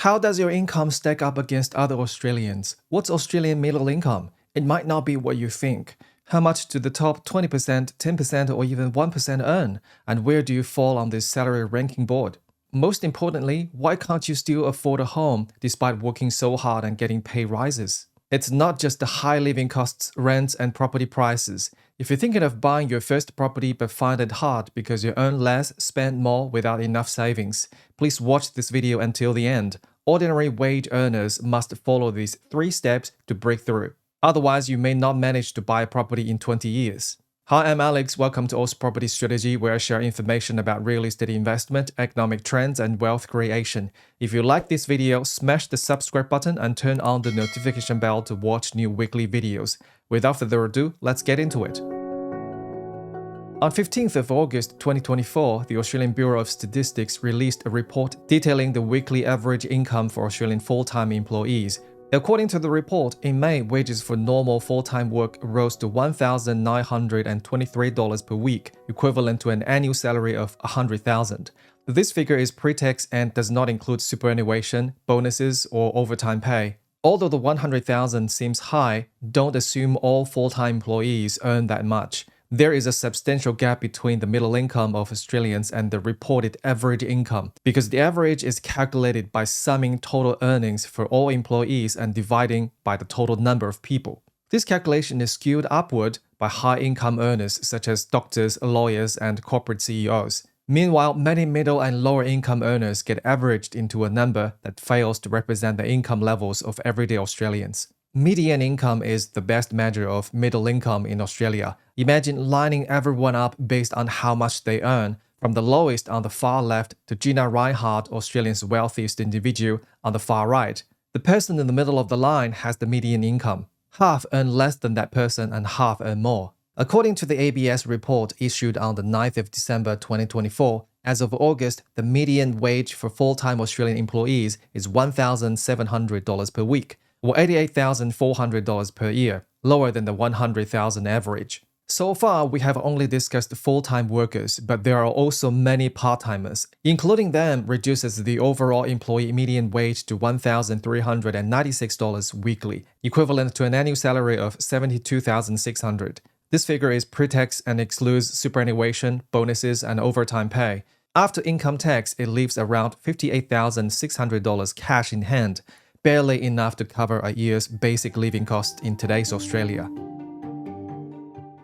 How does your income stack up against other Australians? What's Australian middle income? It might not be what you think. How much do the top 20%, 10%, or even 1% earn? And where do you fall on this salary ranking board? Most importantly, why can't you still afford a home despite working so hard and getting pay rises? It's not just the high living costs, rents, and property prices. If you're thinking of buying your first property but find it hard because you earn less, spend more without enough savings, please watch this video until the end. Ordinary wage earners must follow these 3 steps to break through. Otherwise, you may not manage to buy a property in 20 years. Hi, I'm Alex. Welcome to Oz Property Strategy, where I share information about real estate investment, economic trends, and wealth creation. If you like this video, smash the subscribe button and turn on the notification bell to watch new weekly videos. Without further ado, let's get into it. On 15th of August 2024, the Australian Bureau of Statistics released a report detailing the weekly average income for Australian full-time employees. According to the report, in May, wages for normal full-time work rose to $1,923 per week, equivalent to an annual salary of $100,000. This figure is pre-tax and does not include superannuation, bonuses, or overtime pay. Although the $100,000 seems high, don't assume all full-time employees earn that much. There is a substantial gap between the middle income of Australians and the reported average income, because the average is calculated by summing total earnings for all employees and dividing by the total number of people. This calculation is skewed upward by high-income earners such as doctors, lawyers, and corporate CEOs. Meanwhile, many middle and lower-income earners get averaged into a number that fails to represent the income levels of everyday Australians. Median income is the best measure of middle income in Australia. Imagine lining everyone up based on how much they earn, from the lowest on the far left to Gina Reinhardt, Australia's wealthiest individual, on the far right. The person in the middle of the line has the median income. Half earn less than that person and half earn more. According to the ABS report issued on the 9th of December 2024, as of August, the median wage for full-time Australian employees is $1,700 per week, or $88,400 per year, lower than the $100,000 average. So far, we have only discussed full-time workers, but there are also many part-timers. Including them reduces the overall employee median wage to $1,396 weekly, equivalent to an annual salary of $72,600. This figure is pre-tax and excludes superannuation, bonuses, and overtime pay. After income tax, it leaves around $58,600 cash in hand, barely enough to cover a year's basic living costs in today's Australia.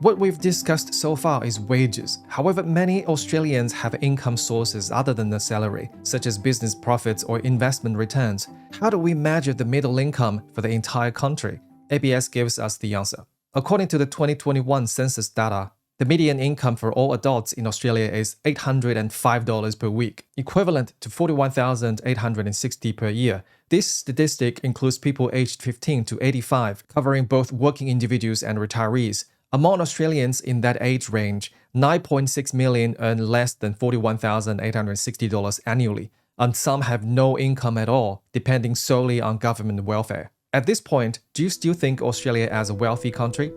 What we've discussed so far is wages. However, many Australians have income sources other than the salary, such as business profits or investment returns. How do we measure the middle income for the entire country? ABS gives us the answer. According to the 2021 census data, the median income for all adults in Australia is $805 per week, equivalent to $41,860 per year. This statistic includes people aged 15 to 85, covering both working individuals and retirees. Among Australians in that age range, 9.6 million earn less than $41,860 annually, and some have no income at all, depending solely on government welfare. At this point, do you still think Australia as a wealthy country?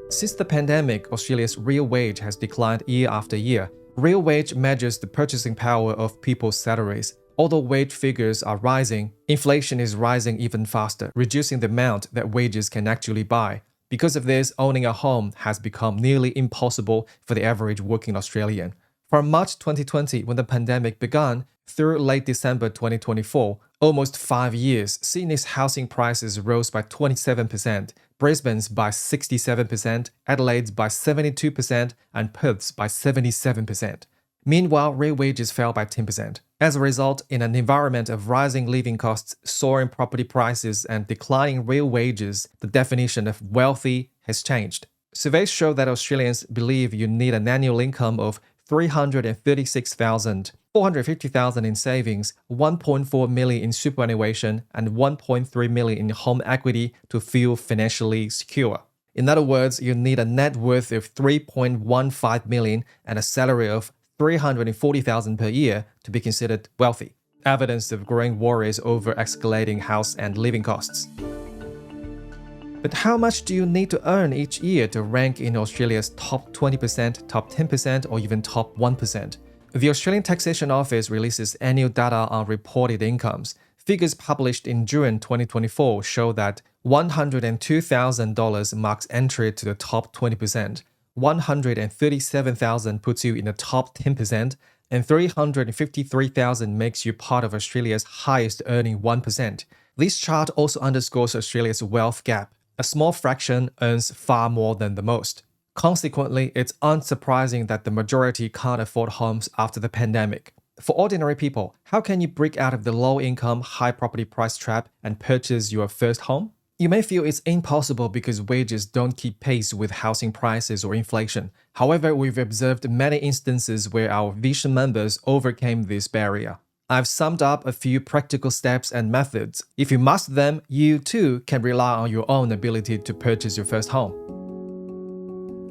Since the pandemic, Australia's real wage has declined year after year. Real wage measures the purchasing power of people's salaries. Although wage figures are rising, inflation is rising even faster, reducing the amount that wages can actually buy. Because of this, owning a home has become nearly impossible for the average working Australian. From March 2020, when the pandemic began, through late December 2024, almost 5 years, Sydney's housing prices rose by 27%, Brisbane's by 67%, Adelaide's by 72%, and Perth's by 77%. Meanwhile, real wages fell by 10%. As a result, in an environment of rising living costs, soaring property prices, and declining real wages, the definition of wealthy has changed. Surveys show that Australians believe you need an annual income of $336,000, $450,000 in savings, $1.4 million in superannuation, and $1.3 million in home equity to feel financially secure. In other words, you need a net worth of $3.15 million and a salary of $340,000 per year to be considered wealthy. Evidence of growing worries over escalating house and living costs. But how much do you need to earn each year to rank in Australia's top 20%, top 10%, or even top 1%? The Australian Taxation Office releases annual data on reported incomes. Figures published in June 2024 show that $102,000 marks entry to the top 20%, $137,000 puts you in the top 10%, and $353,000 makes you part of Australia's highest earning 1%. This chart also underscores Australia's wealth gap. A small fraction earns far more than the most. Consequently, it's unsurprising that the majority can't afford homes after the pandemic. For ordinary people, how can you break out of the low-income, high property price trap and purchase your first home? You may feel it's impossible because wages don't keep pace with housing prices or inflation. However, we've observed many instances where our Vision members overcame this barrier. I've summed up a few practical steps and methods. If you master them, you too can rely on your own ability to purchase your first home.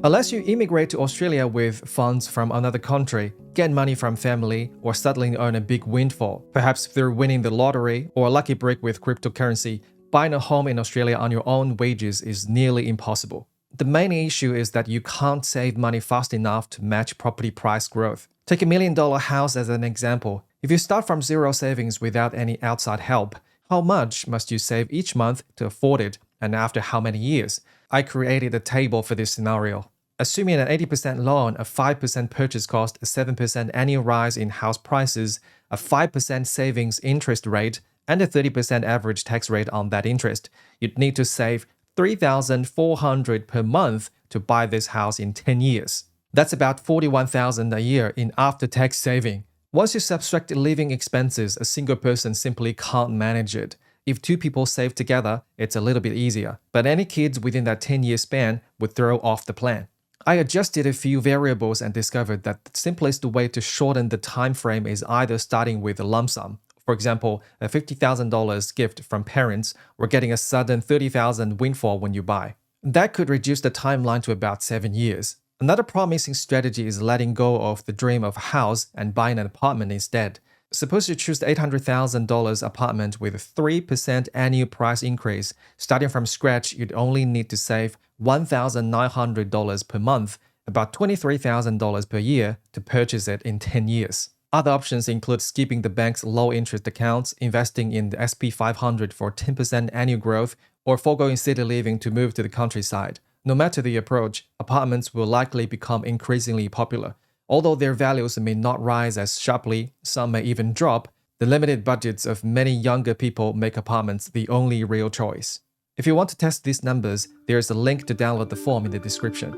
Unless you immigrate to Australia with funds from another country, get money from family, or suddenly earn a big windfall, perhaps through winning the lottery or a lucky break with cryptocurrency, buying a home in Australia on your own wages is nearly impossible. The main issue is that you can't save money fast enough to match property price growth. Take a $1 million house as an example. If you start from zero savings without any outside help, how much must you save each month to afford it, and after how many years? I created a table for this scenario. Assuming an 80% loan, a 5% purchase cost, a 7% annual rise in house prices, a 5% savings interest rate, and a 30% average tax rate on that interest, you'd need to save $3,400 per month to buy this house in 10 years. That's about $41,000 a year in after-tax saving. Once you subtract living expenses, a single person simply can't manage it. If two people save together, it's a little bit easier, but any kids within that 10-year span would throw off the plan. I adjusted a few variables and discovered that the simplest way to shorten the time frame is either starting with a lump sum, for example, a $50,000 gift from parents, or getting a sudden $30,000 windfall when you buy. That could reduce the timeline to about 7 years. Another promising strategy is letting go of the dream of a house and buying an apartment instead. Suppose you choose the $800,000 apartment with a 3% annual price increase. Starting from scratch, you'd only need to save $1,900 per month, about $23,000 per year, to purchase it in 10 years. Other options include skipping the bank's low-interest accounts, investing in the SP 500 for 10% annual growth, or foregoing city living to move to the countryside. No matter the approach, apartments will likely become increasingly popular. Although their values may not rise as sharply, some may even drop, the limited budgets of many younger people make apartments the only real choice. If you want to test these numbers, there's a link to download the form in the description.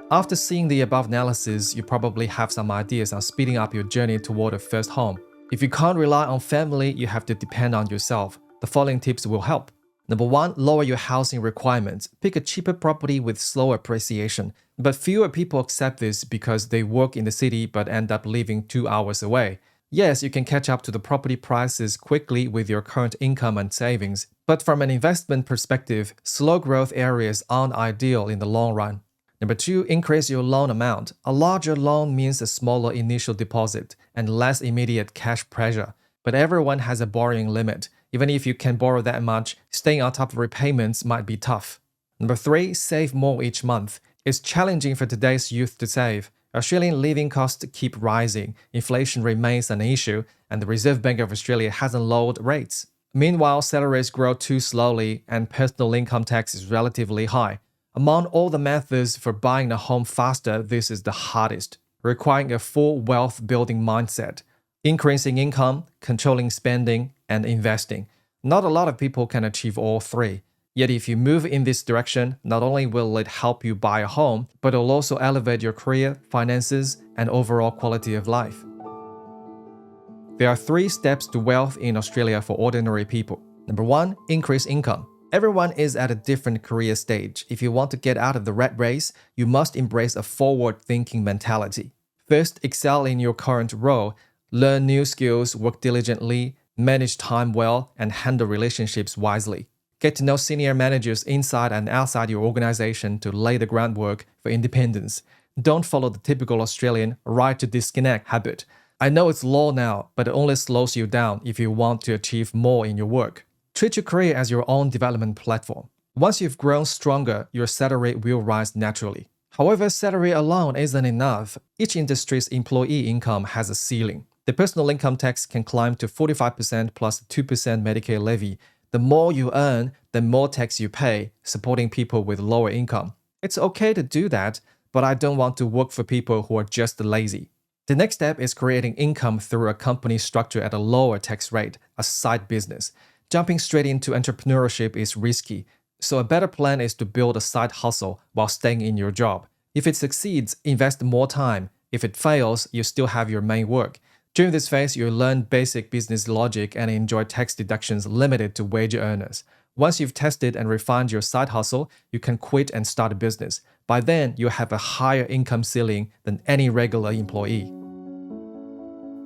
After seeing the above analysis, you probably have some ideas on speeding up your journey toward a first home. If you can't rely on family, you have to depend on yourself. The following tips will help. Number 1, lower your housing requirements. Pick a cheaper property with slow appreciation. But fewer people accept this because they work in the city but end up living 2 hours away. Yes, you can catch up to the property prices quickly with your current income and savings, but from an investment perspective, slow growth areas aren't ideal in the long run. Number 2, increase your loan amount. A larger loan means a smaller initial deposit and less immediate cash pressure, but everyone has a borrowing limit. Even if you can borrow that much, staying on top of repayments might be tough. Number 3, save more each month. It's challenging for today's youth to save. Australian living costs keep rising, inflation remains an issue, and the Reserve Bank of Australia hasn't lowered rates. Meanwhile, salaries grow too slowly and personal income tax is relatively high. Among all the methods for buying a home faster, this is the hardest, requiring a full wealth-building mindset. Increasing income, controlling spending, and investing. Not a lot of people can achieve all three. Yet if you move in this direction, not only will it help you buy a home, but it'll also elevate your career, finances, and overall quality of life. There are 3 steps to wealth in Australia for ordinary people. Number 1, increase income. Everyone is at a different career stage. If you want to get out of the rat race, you must embrace a forward-thinking mentality. First, excel in your current role. Learn new skills, work diligently, manage time well, and handle relationships wisely. Get to know senior managers inside and outside your organization to lay the groundwork for independence. Don't follow the typical Australian right to disconnect habit. I know it's law now, but it only slows you down if you want to achieve more in your work. Treat your career as your own development platform. Once you've grown stronger, your salary will rise naturally. However, salary alone isn't enough. Each industry's employee income has a ceiling. The personal income tax can climb to 45% plus 2% Medicare levy. The more you earn, the more tax you pay, supporting people with lower income. It's okay to do that, but I don't want to work for people who are just lazy. The next step is creating income through a company structure at a lower tax rate, a side business. Jumping straight into entrepreneurship is risky, so a better plan is to build a side hustle while staying in your job. If it succeeds, invest more time. If it fails, you still have your main work. During this phase, you'll learn basic business logic and enjoy tax deductions limited to wage earners. Once you've tested and refined your side hustle, you can quit and start a business. By then, you'll have a higher income ceiling than any regular employee.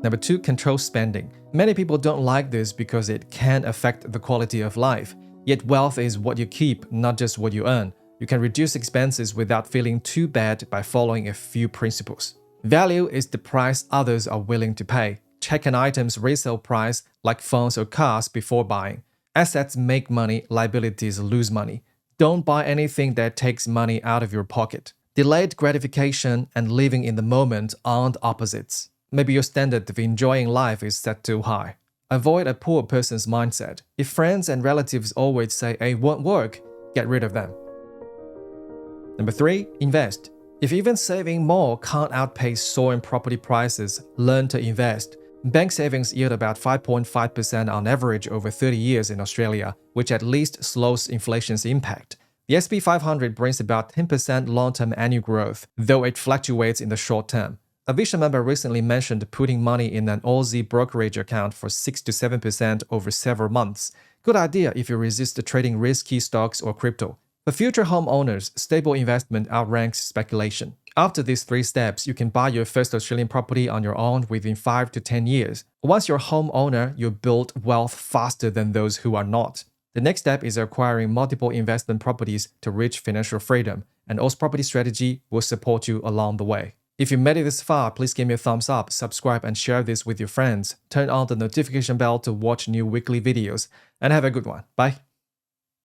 Number 2, control spending. Many people don't like this because it can affect the quality of life. Yet wealth is what you keep, not just what you earn. You can reduce expenses without feeling too bad by following a few principles. Value is the price others are willing to pay. Check an item's resale price, like phones or cars, before buying. Assets make money, liabilities lose money. Don't buy anything that takes money out of your pocket. Delayed gratification and living in the moment aren't opposites. Maybe your standard of enjoying life is set too high. Avoid a poor person's mindset. If friends and relatives always say it won't work, get rid of them. Number 3, invest. If even saving more can't outpace soaring property prices, learn to invest. Bank savings yield about 5.5% on average over 30 years in Australia, which at least slows inflation's impact. The SP 500 brings about 10% long-term annual growth, though it fluctuates in the short term. A Vision member recently mentioned putting money in an Aussie brokerage account for 6 to 7% over several months. Good idea if you resist trading risky stocks or crypto. For future homeowners, stable investment outranks speculation. After these 3 steps, you can buy your first Australian property on your own within 5 to 10 years. Once you're a homeowner, you build wealth faster than those who are not. The next step is acquiring multiple investment properties to reach financial freedom, and Oz Property Strategy will support you along the way. If you made it this far, please give me a thumbs up, subscribe, and share this with your friends. Turn on the notification bell to watch new weekly videos, and have a good one. Bye.